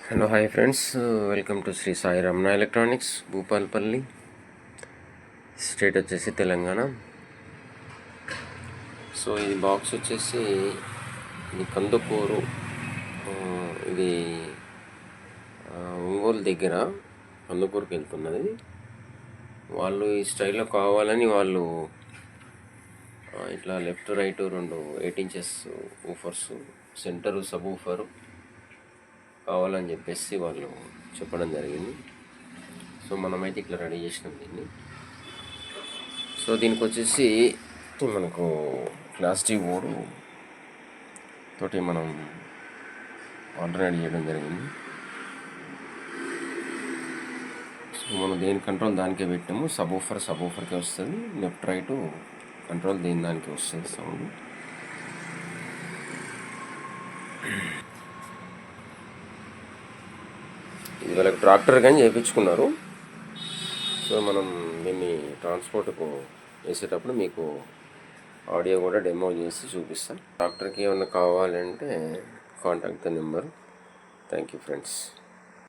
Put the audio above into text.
Hello hi friends, welcome to Shri Sai Ramana electronics, Bhupalpalli. State వచ్చేసి Telangana. So ఇది box వచ్చేసి ఇది కందుకూరు, ఇది ఒంగోలు దగ్గర కందుకూరుకి వెళ్తున్నది. వాళ్ళు ఈ స్టైల్లో కావాలని వాళ్ళు ఇట్లా left right 2 8 inches woofers, centre sub woofer కావాలని చెప్పేసి వాళ్ళు చెప్పడం జరిగింది. సో మనమైతే ఇట్లా రెడీ చేసినాం దీన్ని. సో దీనికి వచ్చేసి మనకు ప్లాస్టిక్ బోర్డు తోటి మనం ఆల్టర్నేట్ చేయడం జరిగింది. సో మనం దేని కంట్రోల్ దానికే పెట్టాము. సబ్ ఊఫర్కే వస్తుంది, లెఫ్ట్ రైట్ కంట్రోల్ దానికి వస్తుంది సౌండ్. ఇది వాళ్ళకి ట్రాక్టర్ కానీ చేయించుకున్నారు. సో మనం దీన్ని ట్రాన్స్పోర్ట్కు వేసేటప్పుడు మీకు ఆడియో కూడా డెమో చేసి చూపిస్తాం. ట్రాక్టర్కి ఏమైనా కావాలంటే contact the number. Thank you friends.